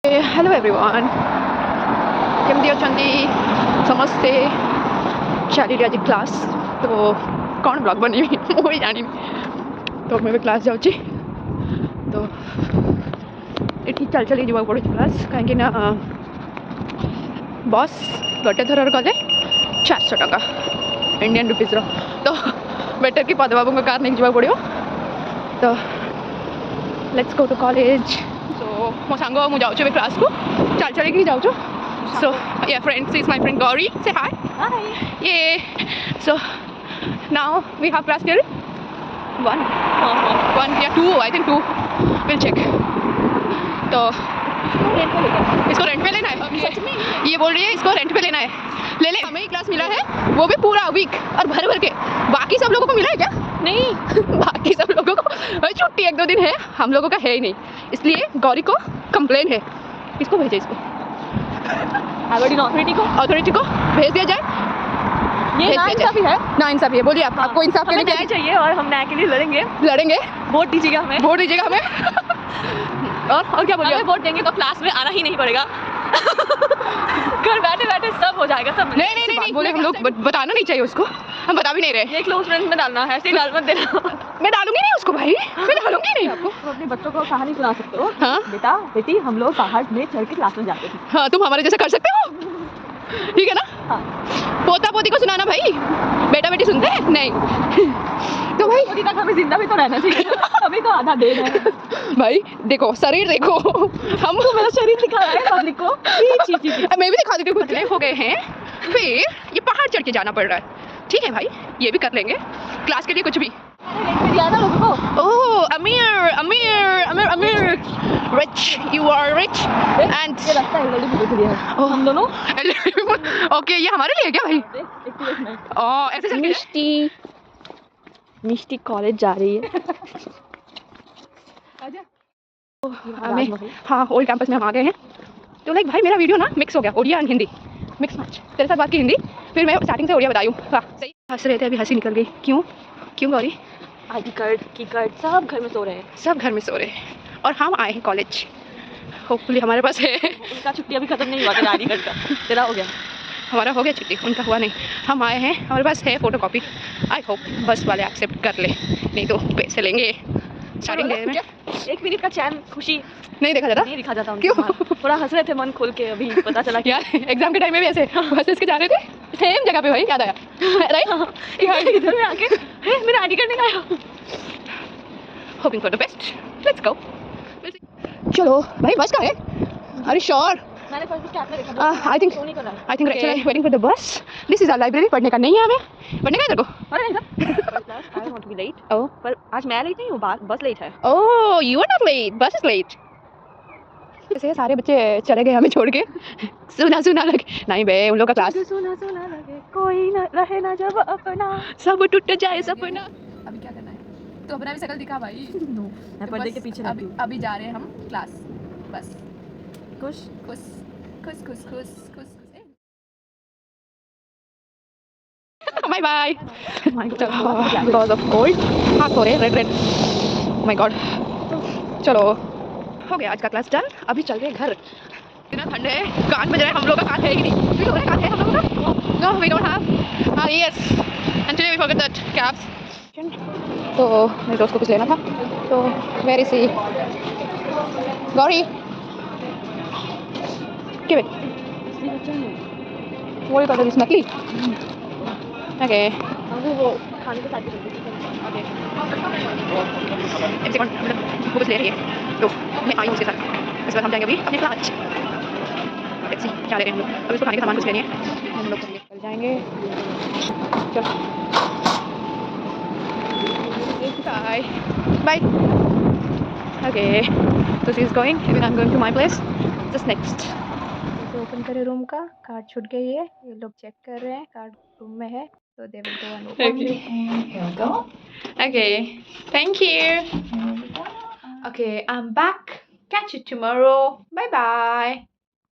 hello everyone केमती अच्छा समस्ते चली आज क्लास तो कौन ब्लॉग बनी मुझे जानी तो मैं क्लास जाऊँगी तो ये चल चल जा पड़े क्लास कहीं ना बस गोटे थर गले 400 टका इंडियन रुपीज तो बेटर कि पद बाबू कार नहीं जावा पड़ो तो let's go to college so मो सांग मुझे जाऊँ क्लास को चल चल ही जाऊँ सो या friends is my friend Gauri से हाय ये so now we have class till 1 या 2 आई थिंक 2 विल चेक तो इसको रेंट पे लेना है ये बोल रही है इसको रेंट पे लेना है ले ले हमें ही क्लास मिला है वो भी पूरा वीक और भर भर के बाकी सब लोगों को मिला है क्या नहीं बाकी सब लोगों को छुट्टी 1-2 दिन है हम लोगों का है ही नहीं इसलिए गौरी को कंप्लेन है किसको भेजे इसको अथॉरिटी को भेज दिया जाए ये नाइंसाफी है नाइंसाफी है बोलिए आपको इंसाफ हमें न्याय चाहिए और हम न्याय के लिए लड़ेंगे वोट दीजिएगा हमें और क्या बोलिए वोट देंगे तो क्लास में आना ही नहीं पड़ेगा घर बैठे बैठे सब हो जाएगा सब नहीं बोले हम लोग बताना नहीं चाहिए उसको हम बता भी नहीं रहे ये क्लोज फ्रेंड्स में डालना है ऐसे डाल मत देना मैं डालूंगी नहीं उसको भाई मैं डालूंगी नहीं आपको तो अपने बच्चों को कहानी सुना सकते हो हाँ बेटा बेटी हम लोग पहाड़ में चढ़ के क्लास में जाते थे हाँ तुम हमारे जैसा कर सकते हो ठीक है ना हाँ पोता पोती को सुनाना भाई बेटा बेटी सुनते हैं नहीं तो भाई अभी तक हमें जिंदा भी तो रहना चाहिए अभी तो आधा देर है भाई देखो शरीर देखो हम तो मेरा शरीर दिखा रहा है पब्लिक को मैं भी दिखा देती हूँ खुद हो गए हैं फिर ये पहाड़ चढ़ के जाना पड़ रहा है ठीक है भाई ये भी कर लेंगे क्लास के लिए कुछ भी ओह अमीर rich you are rich and हम दोनों ओके ये हमारे लिए क्या भाई ओह ऐसे चल मिष्टी कॉलेज जा रही है हाँ ओल्ड कैंपस में हम आ गए हैं तो लाइक भाई मेरा वीडियो ना मिक्स हो गया Odia and Hindi mix match तेरे साथ बात की हिंदी फिर मैं स्टार्टिंग से उड़िया बताई हूँ हाँ सही हंस रहे थे अभी हंसी निकल गई क्यों गौरी आईडी कार्ड की कार्ड सब घर में सो रहे हैं और हम आए हैं कॉलेज होपफुली हमारे पास है उनका छुट्टी अभी खत्म नहीं हुआ तेरा आईडी कार्ड का तेरा हो गया हमारा हो गया छुट्टी उनका हुआ नहीं हम आए हैं हमारे पास है फोटो कॉपी आई होप बस वाले एक्सेप्ट कर ले नहीं तो पैसे लेंगे स्टार्टिंग डे में 1 मिनट का चैन खुशी नहीं देखा जाता क्यों थोड़ा हंस रहे थे मन खोल के अभी पता चला यार एग्जाम के टाइम में भी ऐसे बस इसके जा रहे थे सेम जगह पे भाई याद आया राइट इधर में आके मेरा आईडी कार्ड नहीं आया hoping for the best let's go चलो भाई बस का है अरे श्योर मैंने फर्स्ट कैब में देखा I think actually waiting for the bus this is our library पढ़ने का नहीं है हमें पढ़ने का है तेरे को अरे नहीं I want to be late oh पर आज मैं लेट नहीं हूँ बस लेट है oh you are not late bus is late ऐसे सारे बच्चे चले गए हमें छोड़ के सुना लगे नहीं बे उन लोग का क्लास सुना लगे कोई ना रहे ना जब अपना सब टूट जाए सपना अभी क्या करना है तो अपना भी शकल दिखा भाई मैं पर्दे के पीछे अभी जा रहे हैं हम क्लास बस खुश bye bye because of cold हाथ हो रहे रेड माय गॉड चलो हो गया आज का क्लास डन अभी चल रहे घर इतना ठंड है कान बज रहा है हम लोग का कान है ही नहीं फील हो रहा है कान है हम लोगों का नो वी डोंट हैव हाँ yes and today we forgot that caps तो मेरे दोस्त को कुछ लेना था तो very see Gauri give it what you got this नकली okay वो खाने के साथ okay एक सेकंड मतलब वो कुछ ले रही है तो मैं आई हूँ उसके साथ इसके बाद हम जाएंगे अभी अपने क्लास लेट्स सी क्या ले रहे हैं हम लोग अभी इसको खाने का सामान कुछ लेनी है हम लोग निकल जाएंगे चलो bye okay so she is going even I'm going to my place just next open करे रूम का कार्ड छूट गई है ये लोग चेक कर रहे हैं कार्ड रूम में है तो they will go and open okay thank you okay I'm back catch you tomorrow bye bye